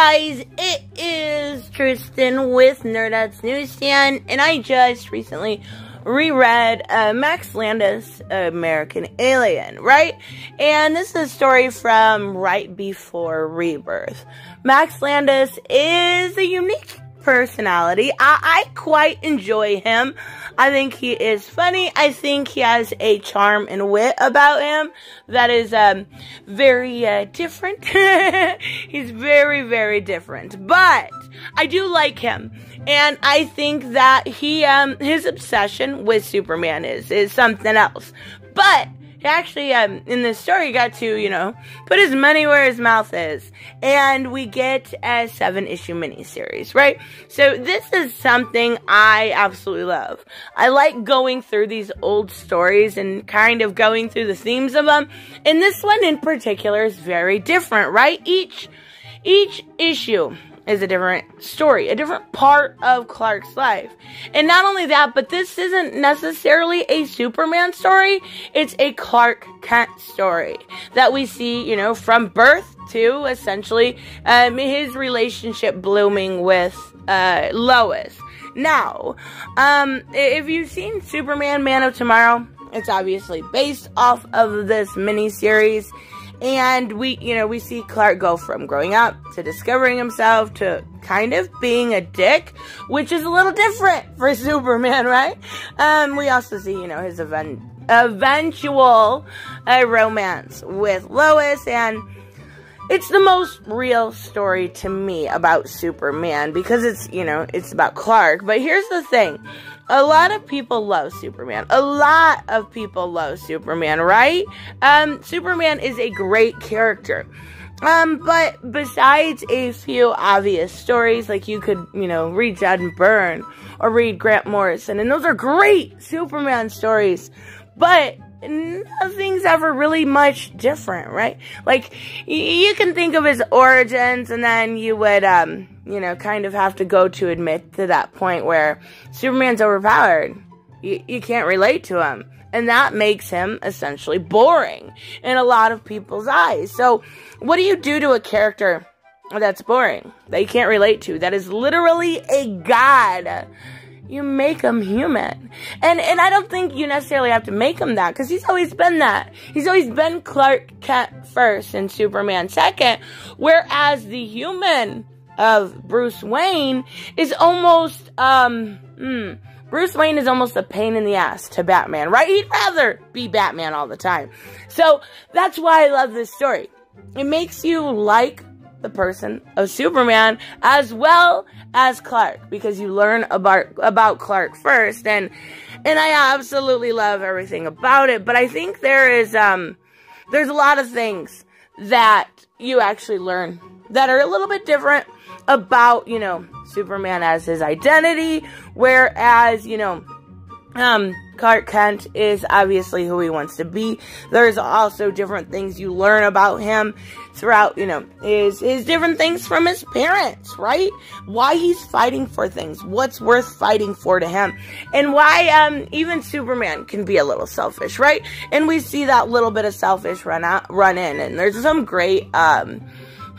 guys, it is Tristan with Nerdouts Newsstand, and I just recently reread Max Landis' American Alien, right? And this is a story from right before Rebirth. Max Landis is a unique personality. I quite enjoy him. I think he is funny. I think he has a charm and wit about him that is very different. He's very, very different. But I do like him. And I think that he his obsession with Superman is something else. But he actually, in this story, he got to, put his money where his mouth is. And we get a 7-issue miniseries, right? So this is something I absolutely love. I like going through these old stories and kind of going through the themes of them. And this one in particular is very different, right? Each issue is a different story, a different part of Clark's life. And not only that, but this isn't necessarily a Superman story. It's a Clark Kent story that we see, from birth to essentially his relationship blooming with Lois. Now, if you've seen Superman Man of Tomorrow, it's obviously based off of this miniseries. And we see Clark go from growing up to discovering himself to kind of being a dick, which is a little different for Superman, right? We also see, his eventual romance with Lois, and it's the most real story to me about Superman because it's about Clark. But here's the thing. A lot of people love Superman. A lot of people love Superman, right? Superman is a great character. But besides a few obvious stories, like you could, read Judd Byrne or read Grant Morrison, and those are great Superman stories. But nothing's ever really much different, right? Like, you can think of his origins, and then you would, kind of have to go to admit to that point where Superman's overpowered. You can't relate to him. And that makes him essentially boring in a lot of people's eyes. So, what do you do to a character that's boring, that you can't relate to, that is literally a god? You make him human. And I don't think you necessarily have to make him that, because he's always been that. He's always been Clark Kent first and Superman second, whereas the human of Bruce Wayne is almost, Bruce Wayne is almost a pain in the ass to Batman, right? He'd rather be Batman all the time. So, that's why I love this story. It makes you like the person of Superman as well as Clark, because you learn about Clark first, and I absolutely love everything about it. But I think there's a lot of things that you actually learn that are a little bit different about, Superman as his identity, whereas, Clark Kent is obviously who he wants to be. There's also different things you learn about him throughout, his different things from his parents, right? Why he's fighting for things, what's worth fighting for to him, and why even Superman can be a little selfish, right? And we see that little bit of selfish run in, and there's some great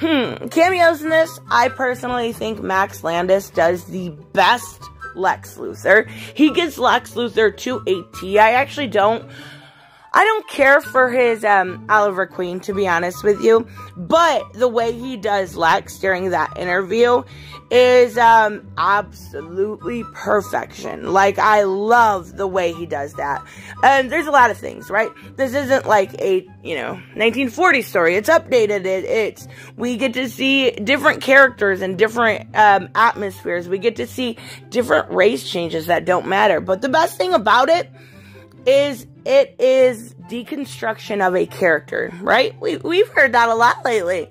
cameos in this. I personally think Max Landis does the best Lex Luthor. He gets Lex Luthor to a T. I don't care for his Oliver Queen, to be honest with you, but the way he does Lex during that interview is absolutely perfection. Like, I love the way he does that. And there's a lot of things, right? This isn't like a 1940s story. It's updated. We get to see different characters and different atmospheres. We get to see different race changes that don't matter. But the best thing about it is deconstruction of a character, right? We've heard that a lot lately.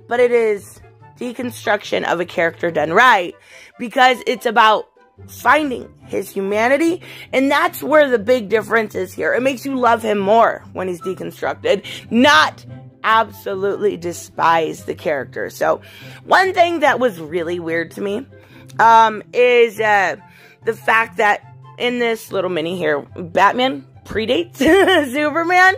But it is deconstruction of a character done right, because it's about finding his humanity, and that's where the big difference is here. It makes you love him more when he's deconstructed, not absolutely despise the character. So, one thing that was really weird to me is the fact that in this little mini here, Batman predates Superman.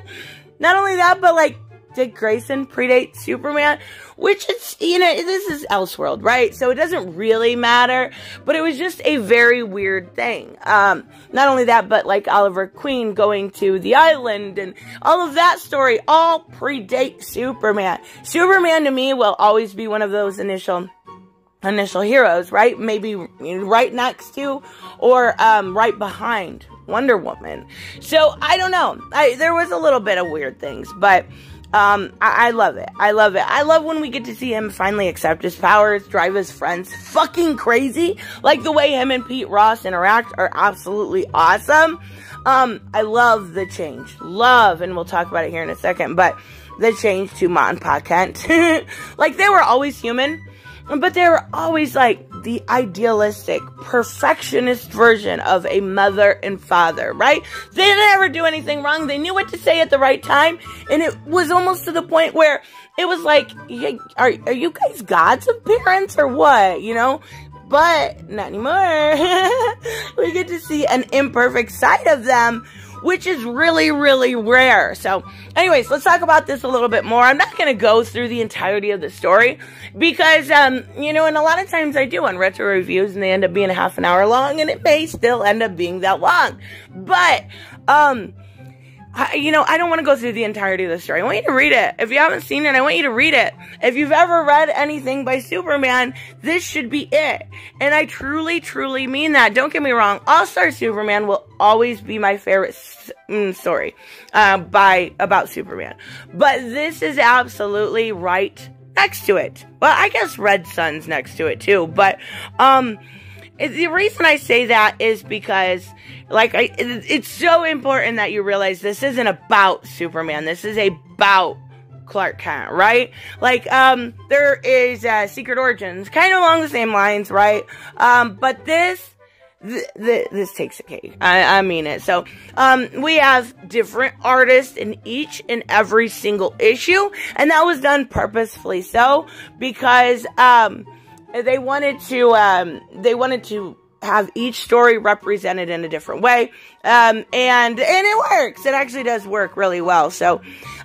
Not only that, but like Dick Grayson predate Superman, which is, you know, this is Elseworld, right? So it doesn't really matter, but it was just a very weird thing. Not only that, but like Oliver Queen going to the island and all of that story all predate Superman. Superman to me will always be one of those initial heroes, right? Maybe right next to or right behind Wonder Woman. So I don't know. There was a little bit of weird things, but I love it. I love it. I love when we get to see him finally accept his powers, drive his friends fucking crazy. Like the way him and Pete Ross interact are absolutely awesome. I love the change. Love, and we'll talk about it here in a second, but the change to Ma and Pa Kent. Like they were always human, but they were always like the idealistic, perfectionist version of a mother and father, right? They didn't ever do anything wrong. They knew what to say at the right time. And it was almost to the point where it was like, yeah, are you guys gods of parents or what? You know? But not anymore. We get to see an imperfect side of them, which is really, really rare. So, anyways, let's talk about this a little bit more. I'm not going to go through the entirety of the story because, you know, and a lot of times I do on retro reviews and they end up being a half an hour long and it may still end up being that long. But, you know, I don't want to go through the entirety of the story. I want you to read it. If you haven't seen it, I want you to read it. If you've ever read anything by Superman, this should be it. And I truly, truly mean that. Don't get me wrong. All-Star Superman will always be my favorite story about Superman. But this is absolutely right next to it. Well, I guess Red Sun's next to it too. But the reason I say that is because, like, it's so important that you realize this isn't about Superman. This is about Clark Kent, right? Like, there is Secret Origins, kind of along the same lines, right? But this takes a cake. I mean it. So, we have different artists in each and every single issue, and that was done purposefully so, because, they wanted to have each story represented in a different way. And it works. It actually does work really well. So,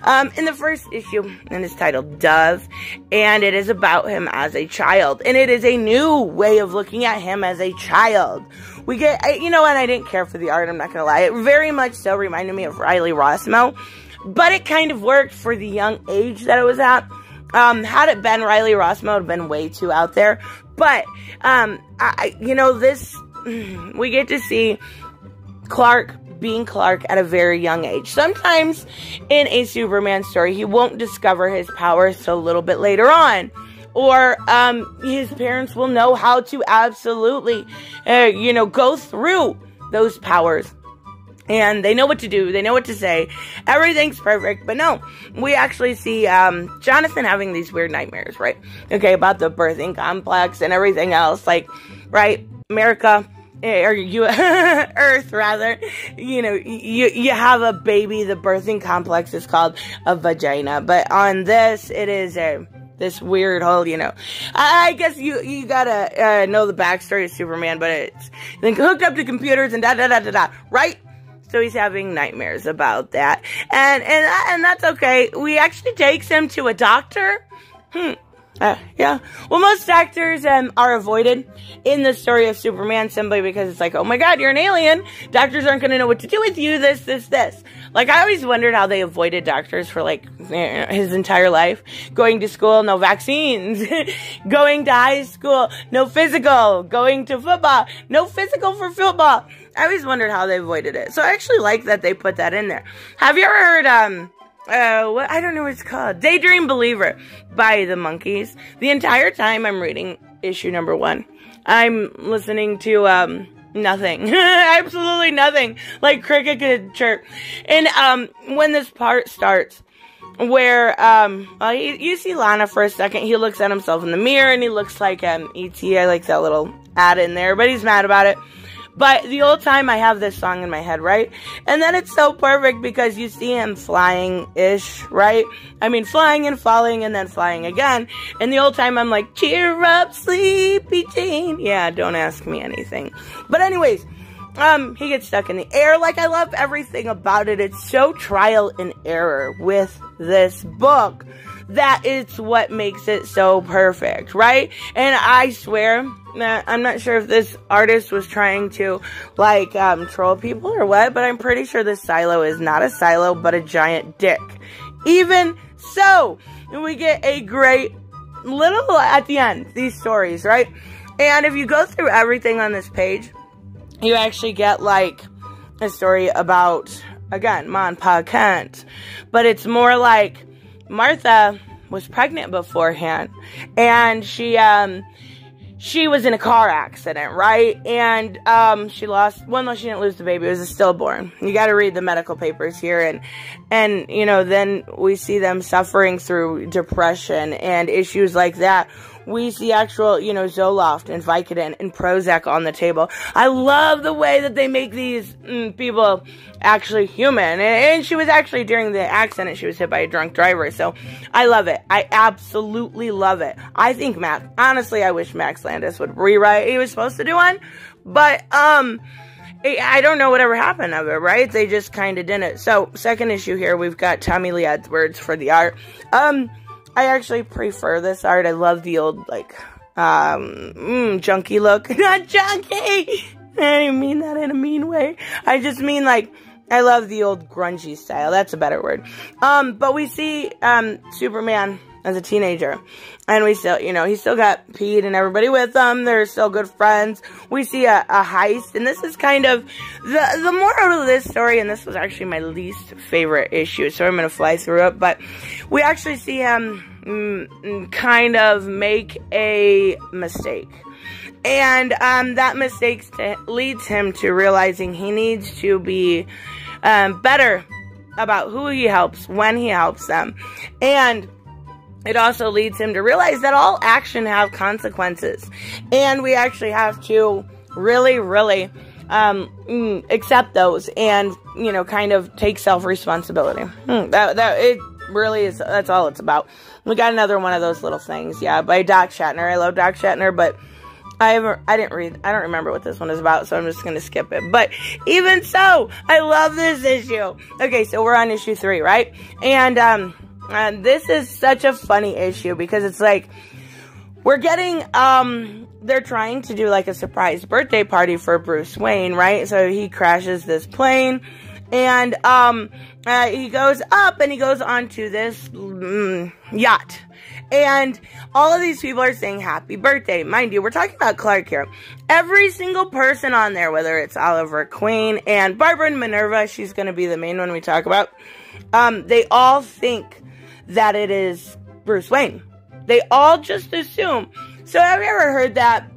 in the first issue, and it's titled Dove, and it is about him as a child. And it is a new way of looking at him as a child. We get, you know what, I didn't care for the art, I'm not gonna lie. It very much so reminded me of Riley Rossmo. But it kind of worked for the young age that it was at. Had it been Riley Rossmo, it would have been way too out there. But, you know, we get to see Clark being Clark at a very young age. Sometimes in a Superman story, he won't discover his powers till a little bit later on. Or, his parents will know how to absolutely, you know, go through those powers. And they know what to do. They know what to say. Everything's perfect. But no, we actually see Jonathan having these weird nightmares, right? Okay, about the birthing complex and everything else. Like, right, America, or Earth, rather. You know, you have a baby. The birthing complex is called a vagina. But on this, it is this weird whole, you know, I guess you gotta know the backstory of Superman, but it's hooked up to computers and da-da-da-da-da, right? So he's having nightmares about that. And that's okay. We actually takes him to a doctor. Yeah. Well, most doctors are avoided in the story of Superman simply because it's like, oh my god, you're an alien. Doctors aren't going to know what to do with you, this. Like, I always wondered how they avoided doctors for, like, his entire life. Going to school, no vaccines. Going to high school, no physical. Going to football, no physical for football. I always wondered how they avoided it. So I actually like that they put that in there. Have you ever heard, I don't know what it's called. Daydream Believer by the Monkees. The entire time I'm reading issue number 1, I'm listening to, nothing. Absolutely nothing. Like cricket could chirp. And, when this part starts, where, you see Lana for a second, he looks at himself in the mirror, and he looks like, E.T. I like that little ad in there, but he's mad about it. But the whole time I have this song in my head, right? And then it's so perfect because you see him flying-ish, right? I mean, flying and falling and then flying again. And the whole time I'm like, cheer up, sleepy teen. Yeah, don't ask me anything. But anyways, he gets stuck in the air. Like, I love everything about it. It's so trial and error with this book that it's what makes it so perfect, right? And I swear, I'm not sure if this artist was trying to, like, troll people or what, but I'm pretty sure this silo is not a silo, but a giant dick. Even so, we get a great little, at the end, these stories, right? And if you go through everything on this page, you actually get, like, a story about, again, Ma and Pa Kent. But it's more like Martha was pregnant beforehand, and she was in a car accident, right? And she lost, well, no, she didn't lose the baby. It was a stillborn. You got to read the medical papers here. And, you know, then we see them suffering through depression and issues like that. We see actual, you know, Zoloft and Vicodin and Prozac on the table. I love the way that they make these people actually human. And she was actually, during the accident, she was hit by a drunk driver. So I love it. I absolutely love it. I think honestly, I wish Max Landis would rewrite. He was supposed to do one. But, I don't know whatever happened of it, right? They just kind of didn't. So, second issue here, we've got Tommy Lee Edwards for the art. I actually prefer this art. I love the old, like, junky look. Not junky! I didn't mean that in a mean way. I just mean, like, I love the old grungy style. That's a better word. But we see, Superman as a teenager. And we still, you know, he still got Pete and everybody with him. They're still good friends. We see a heist. And this is kind of the moral of this story. And this was actually my least favorite issue. So I'm going to fly through it. But we actually see him kind of make a mistake. And that mistake leads him to realizing he needs to be better about who he helps, when he helps them. And it also leads him to realize that all action have consequences. And we actually have to really, really accept those and, you know, kind of take self-responsibility. It really is, that's all it's about. We got another one of those little things, yeah, by Doc Shatner. I love Doc Shatner, but I don't remember what this one is about, so I'm just going to skip it. But even so, I love this issue. Okay, so we're on issue 3, right? And this is such a funny issue because it's like, we're getting, they're trying to do like a surprise birthday party for Bruce Wayne, right? So he crashes this plane, and he goes up and he goes onto this yacht. And all of these people are saying happy birthday. Mind you, we're talking about Clark here. Every single person on there, whether it's Oliver Queen and Barbara Minerva, she's going to be the main one we talk about, they all think that it is Bruce Wayne. They all just assume. So have you ever heard that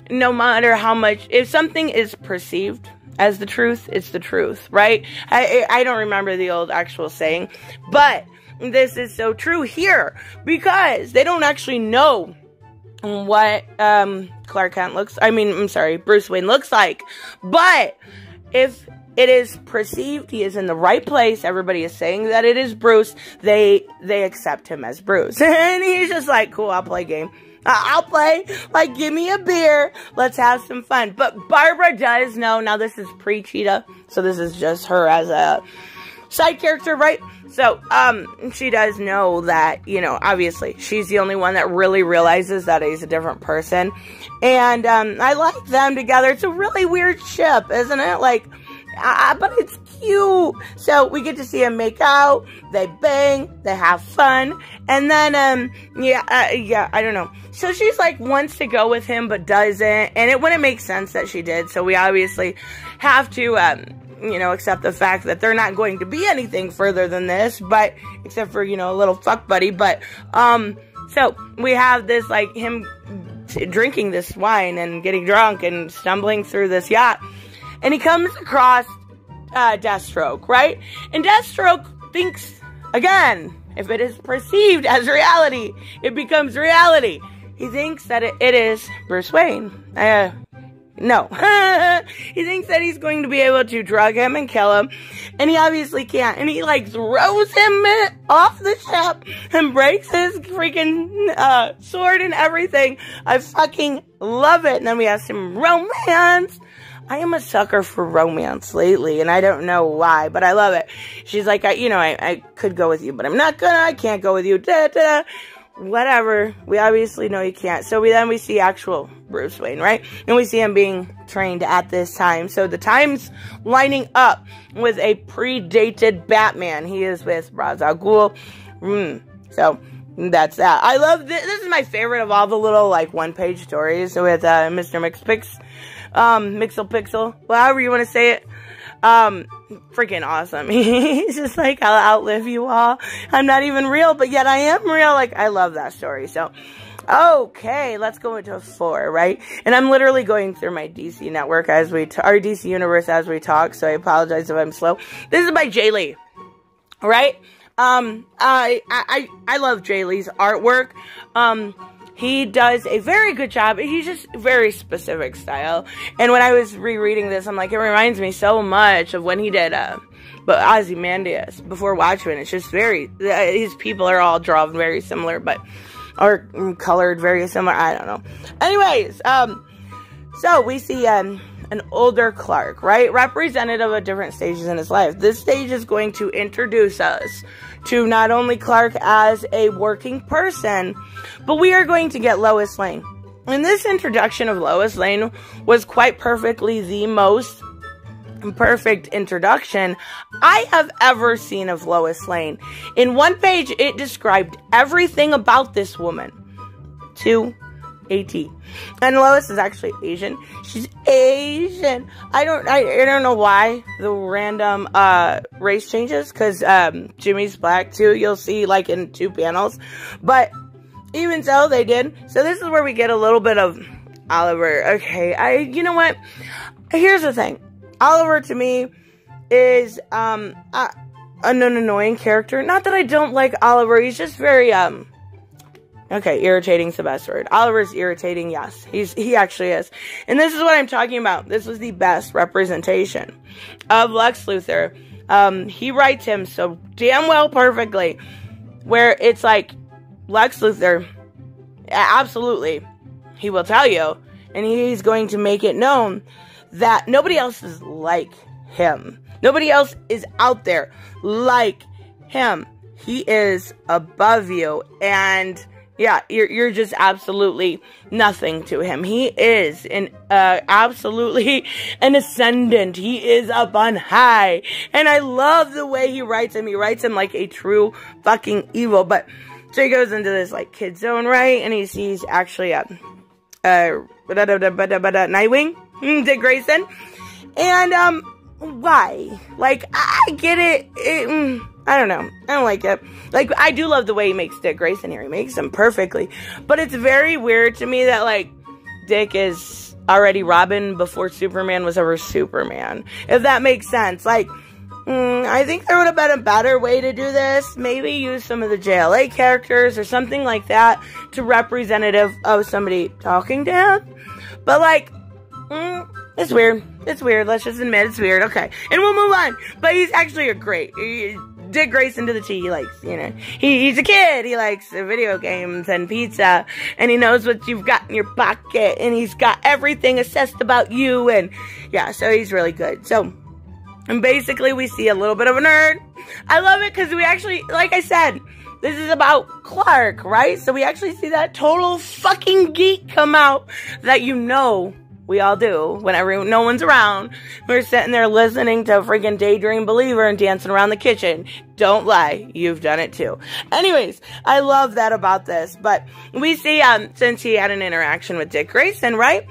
no matter how much, if something is perceived as the truth, it's the truth, right? I don't remember the old actual saying, but this is so true here because they don't actually know what Bruce Wayne looks like. But if it is perceived, he is in the right place, everybody is saying that it is Bruce, they accept him as Bruce. And he's just like, cool, I'll play game. I'll play, like, give me a beer, let's have some fun. But Barbara does know, now this is pre-Cheetah, so this is just her as a side character, right? So, she does know that, you know, obviously, she's the only one that really realizes that he's a different person. And, I like them together. It's a really weird ship, isn't it? Like, but it's cute. So we get to see them make out, they bang, they have fun, and then, I don't know. So she's like, wants to go with him, but doesn't, and it wouldn't make sense that she did, so we obviously have to, you know, accept the fact that they're not going to be anything further than this, but, except for, you know, a little fuck buddy, but, so we have this, like, him drinking this wine and getting drunk and stumbling through this yacht. And he comes across Deathstroke, right? And Deathstroke thinks, again, if it is perceived as reality, it becomes reality. He thinks that it is Bruce Wayne. No. He thinks that he's going to be able to drug him and kill him. And he obviously can't. And he, like, throws him off the ship and breaks his freaking sword and everything. I fucking love it. And then we have some romance. I am a sucker for romance lately, and I don't know why, but I love it. She's like, I could go with you, but I'm not gonna. I can't go with you. Da, da, da. Whatever. We obviously know you can't. So we see actual Bruce Wayne, right? And we see him being trained at this time. So the time's lining up with a predated Batman. He is with Ra's al Ghul. So that's that. I love this. This is my favorite of all the little, like, one-page stories with Mr. Mixel, however you want to say it. Freaking awesome. He's just like, I'll outlive you all. I'm not even real, but yet I am real. Like, I love that story. So, okay, let's go into 4, right? And I'm literally going through my DC network as we, our DC universe as we talk, so I apologize if I'm slow. This is by Jay Lee, right? I love Jay Lee's artwork. He does a very good job. He's just very specific style. And when I was rereading this, I'm like, it reminds me so much of when he did, Ozymandias before Watchmen. It's just very, his people are all drawn very similar, or colored very similar. I don't know. Anyways, so we see, an older Clark, right? Representative of different stages in his life. This stage is going to introduce us to not only Clark as a working person, but we are going to get Lois Lane. And this introduction of Lois Lane was quite perfectly the most perfect introduction I have ever seen of Lois Lane. In one page, it described everything about this woman to a T. And Lois is actually Asian. She's Asian. I don't know why the random race changes, because Jimmy's black too. You'll see, like, in 2 panels. But even so, they did. So this is where we get a little bit of Oliver. Okay, you know what? Here's the thing. Oliver, to me, is an annoying character. Not that I don't like Oliver. He's just very, okay, irritating's the best word. Oliver's irritating, yes. He actually is. And this is what I'm talking about. This was the best representation of Lex Luthor. He writes him so damn well perfectly, where it's like, Lex Luthor, absolutely, he will tell you, and he's going to make it known that nobody else is like him. Nobody else is out there like him. He is above you, and yeah, you're just absolutely nothing to him. He is absolutely an ascendant. He is up on high, and I love the way he writes him. He writes him like a true fucking evil, but so he goes into this, like, kid zone, right? And he sees actually Nightwing, Dick Grayson. And, why? Like, I get it. I don't know. I don't like it. Like, I do love the way he makes Dick Grayson here. He makes him perfectly. But it's very weird to me that, like, Dick is already Robin before Superman was ever Superman. If that makes sense. Like, I think there would have been a better way to do this. Maybe use some of the JLA characters or something like that to representative of somebody talking to him. But, like, it's weird. It's weird. Let's just admit it's weird. Okay. And we'll move on. But he's actually a great Dick Grayson to the T. He likes, you know, he's a kid. He likes video games and pizza. And he knows what you've got in your pocket. And he's got everything assessed about you. And, yeah, so he's really good. So, and basically, we see a little bit of a nerd. I love it because we actually, like I said, this is about Clark, right? So we actually see that total fucking geek come out that you know we all do whenever no one's around. We're sitting there listening to freaking Daydream Believer and dancing around the kitchen. Don't lie. You've done it too. Anyways, I love that about this. But we see, since he had an interaction with Dick Grayson, right?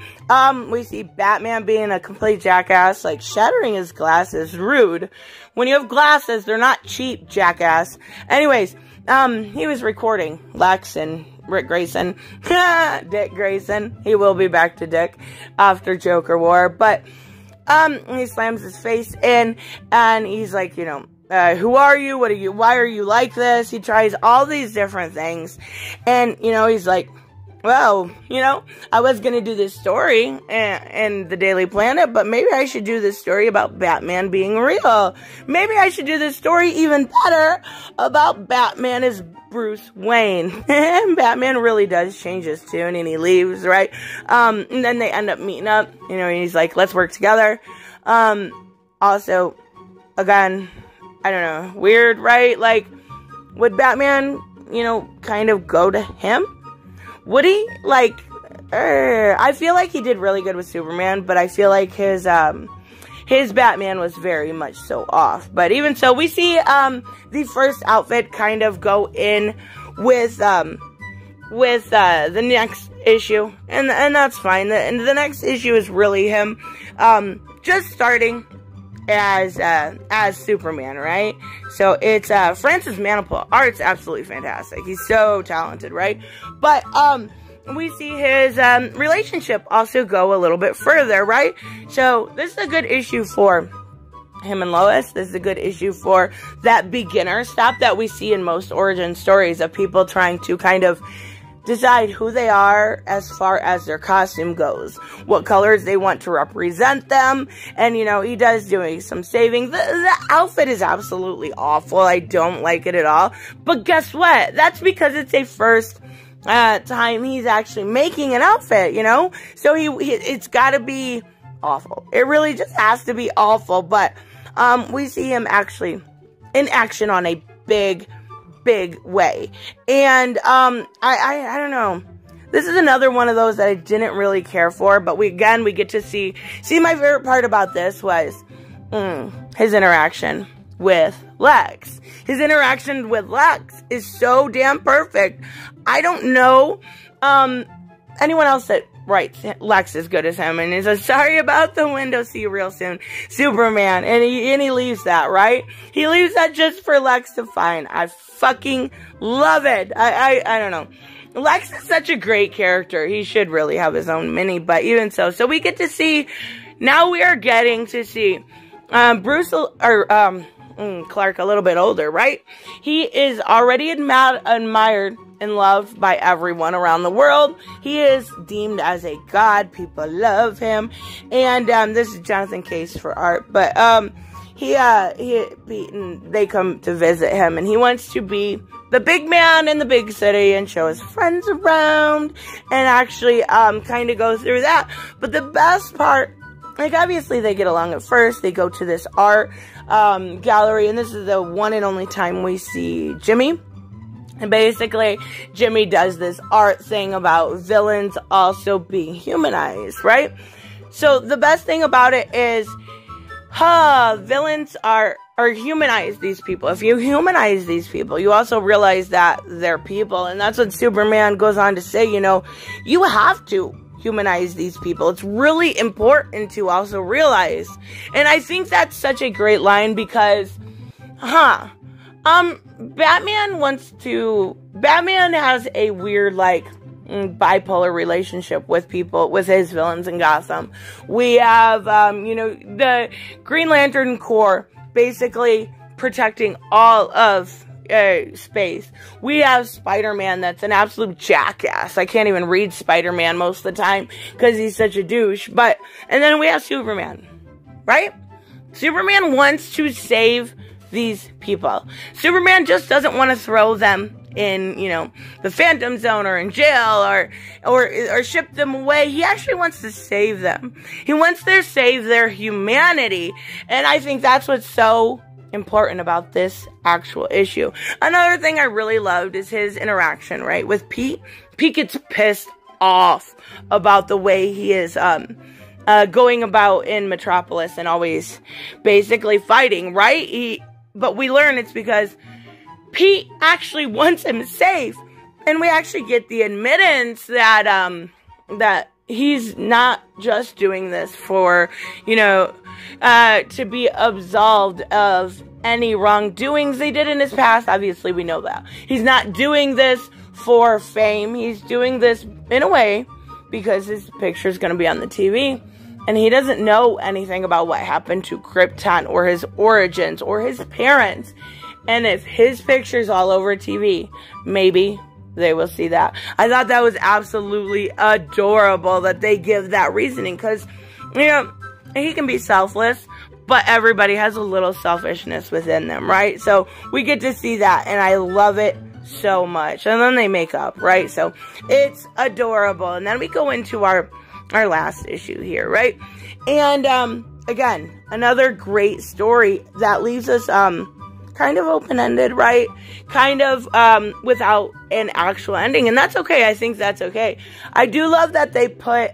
We see Batman being a complete jackass, like shattering his glasses. Rude. When you have glasses, they're not cheap, jackass. Anyways, he was recording Lex and Rick Grayson. Dick Grayson. He will be back to Dick after Joker War. But, he slams his face in and he's like, you know, who are you? What are you? Why are you like this? He tries all these different things. And, you know, he's like, well, I was going to do this story in the Daily Planet, but maybe I should do this story about Batman being real. Maybe I should do this story even better about Batman as Bruce Wayne. Batman really does change his tune and he leaves, right? And then they end up meeting up, and he's like, let's work together. Also, again, I don't know, weird, right? Like, would Batman, kind of go to him? Would he? Like, I feel like he did really good with Superman, but I feel like his Batman was very much so off. But even so, we see the first outfit kind of go in with the next issue, and that's fine. The next issue is really him just starting as Superman, right? So it's Francis Manapul. Art's absolutely fantastic. He's so talented, right? But we see his relationship also go a little bit further, right? So this is a good issue for him and Lois. This is a good issue for that beginner step that we see in most origin stories of people trying to kind of decide who they are as far as their costume goes, what colors they want to represent them, and he does doing some saving. The outfit is absolutely awful. I don't like it at all. But guess what? That's because it's a first time he's actually making an outfit, so it's got to be awful. It really just has to be awful. But we see him actually in action on a big way. And I don't know. This is another one of those that I didn't really care for, but we get to see my favorite part about this was his interaction with Lex. His interaction with Lex is so damn perfect. I don't know anyone else that writes Lex as good as him, and he says, sorry about the window, see you real soon, Superman, and he leaves that, right? He leaves that just for Lex to find. I fucking love it. I don't know. Lex is such a great character. He should really have his own mini, but even so we get to see, now we are getting to see Bruce, or Clark a little bit older, right? He is already admired and loved by everyone around the world. He is deemed as a god. People love him. And this is Jonathan Case for art, but they come to visit him, and he wants to be the big man in the big city and show his friends around and actually kind of go through that. But the best part, like, obviously they get along at first. They go to this art gallery, and this is the one and only time we see Jimmy. And basically, Jimmy does this art thing about villains also being humanized, right? So the best thing about it is, villains are humanized, these people. If you humanize these people, you also realize that they're people. And that's what Superman goes on to say, you have to humanize these people. It's really important to also realize. And I think that's such a great line because, Batman has a weird, like, bipolar relationship with people, with his villains in Gotham. We have, the Green Lantern Corps basically protecting all of space. We have Spider-Man that's an absolute jackass. I can't even read Spider-Man most of the time because he's such a douche. And then we have Superman, right? Superman wants to save these people. Superman just doesn't want to throw them in, the Phantom Zone or in jail or ship them away. He actually wants to save them. He wants to save their humanity. And I think that's what's so important about this actual issue. Another thing I really loved is his interaction, right, with Pete. Pete gets pissed off about the way he is going about in Metropolis and always basically fighting, right? But we learn it's because Pete actually wants him safe. And we actually get the admittance that that he's not just doing this for, to be absolved of any wrongdoings they did in his past. Obviously, we know that. He's not doing this for fame. He's doing this in a way because his picture is going to be on the TV. And he doesn't know anything about what happened to Krypton or his origins or his parents. And if his picture's all over TV, maybe they will see that. I thought that was absolutely adorable that they give that reasoning, because, you know, he can be selfless, but everybody has a little selfishness within them, right? So we get to see that, and I love it so much. And then they make up, right? So it's adorable. And then we go into our last issue here, right? And again, another great story that leaves us kind of open-ended, right? Kind of without an actual ending, and that's okay. I think that's okay. I do love that they put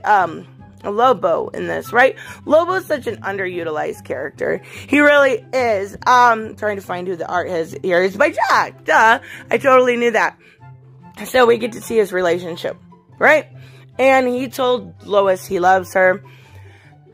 Lobo in this, right? Lobo is such an underutilized character. He really is. Trying to find who the art is here. It's by Jack. Duh. I totally knew that. So we get to see his relationship, right? And he told Lois he loves her.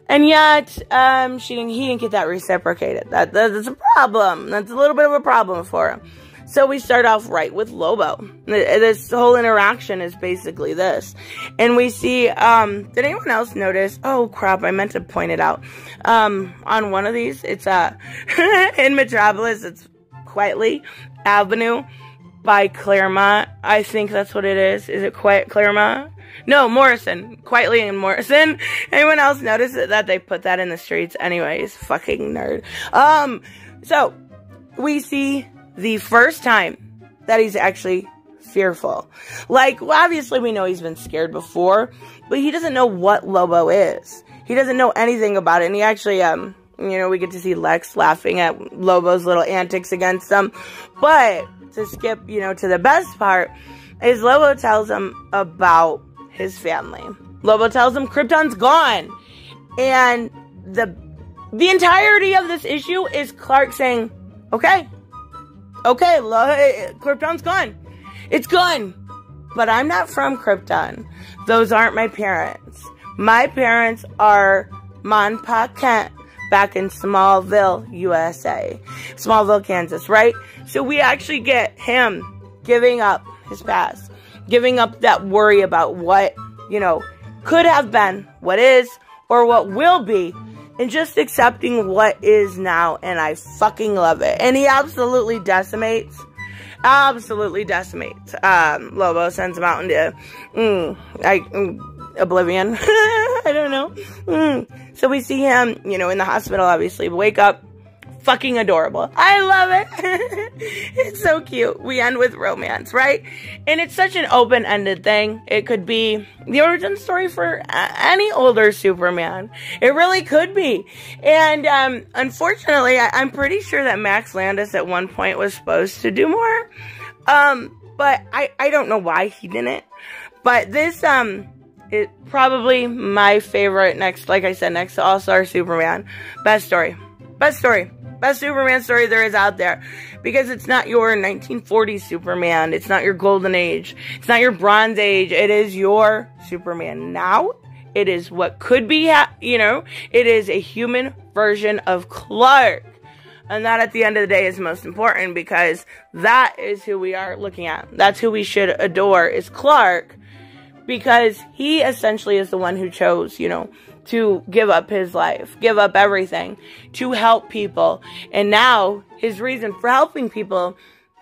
And yet, he didn't get that reciprocated. That's a problem. That's a little bit of a problem for him. So we start off right with Lobo. This whole interaction is basically this. And we see, did anyone else notice? Oh crap, I meant to point it out. On one of these, it's, in Metropolis, it's Quietly Avenue by Claremont. I think that's what it is. Is it Claremont? No, Morrison. Quietly in Morrison. Anyone else notice that they put that in the streets? Anyways, fucking nerd. So, we see the first time that he's actually fearful. Like, well, obviously we know he's been scared before, but he doesn't know what Lobo is. He doesn't know anything about it, and he actually, you know, we get to see Lex laughing at Lobo's little antics against him. But, to skip, you know, to the best part, is Lobo tells him about his family. Lobo tells him Krypton's gone. And the entirety of this issue is Clark saying, okay, Krypton's gone. It's gone. But I'm not from Krypton. Those aren't my parents. My parents are Ma and Pa Kent back in Smallville, USA. Smallville, Kansas, right? So we actually get him giving up his past. Giving up that worry about what, you know, could have been, what is, or what will be, and just accepting what is now, and I fucking love it. And he absolutely decimates. Lobo sends him out into, oblivion. I don't know. So we see him, you know, in the hospital, obviously, wake up. Fucking adorable. I love it. It's so cute. We end with romance, right? And it's such an open-ended thing. It could be the origin story for any older Superman. It really could be. And unfortunately, I'm pretty sure that Max Landis at one point was supposed to do more. But I don't know why he didn't. But this is probably my favorite next to All-Star Superman. Best story. Best Superman story there is out there. Because it's not your 1940s Superman. It's not your Golden Age. It's not your Bronze Age. It is your Superman now. It is what could be, you know. It is a human version of Clark. And that, at the end of the day, is most important. Because that is who we are looking at. That's who we should adore, is Clark. Because he essentially is the one who chose, you know, to give up his life, give up everything, to help people. And now, his reason for helping people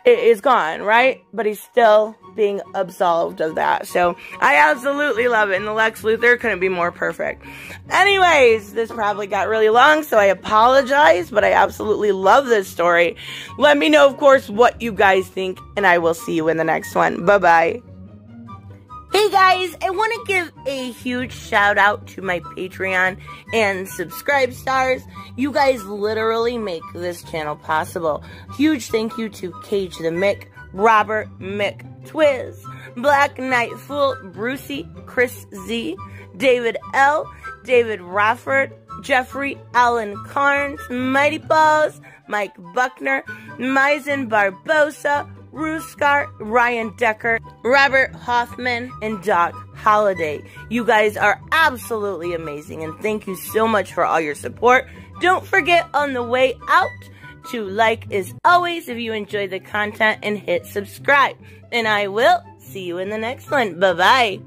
is gone, right? But he's still being absolved of that. So, I absolutely love it. And the Lex Luthor couldn't be more perfect. Anyways, this probably got really long, so I apologize. But I absolutely love this story. Let me know, of course, what you guys think. And I will see you in the next one. Bye-bye. Hey guys, I want to give a huge shout out to my Patreon and subscribe stars. You guys literally make this channel possible. Huge thank you to Cage the Mick, Robert Mick Twiz, Black Knight Fool, Brucey, Chris Z, David L, David Rafford, Jeffrey Allen Carnes, Mighty Balls, Mike Buckner, Maizen Barbosa, Ruskar, Ryan Decker, Robert Hoffman, and Doc Holliday. You guys are absolutely amazing, and thank you so much for all your support. Don't forget on the way out to like as always if you enjoy the content and hit subscribe. And I will see you in the next one. Bye-bye.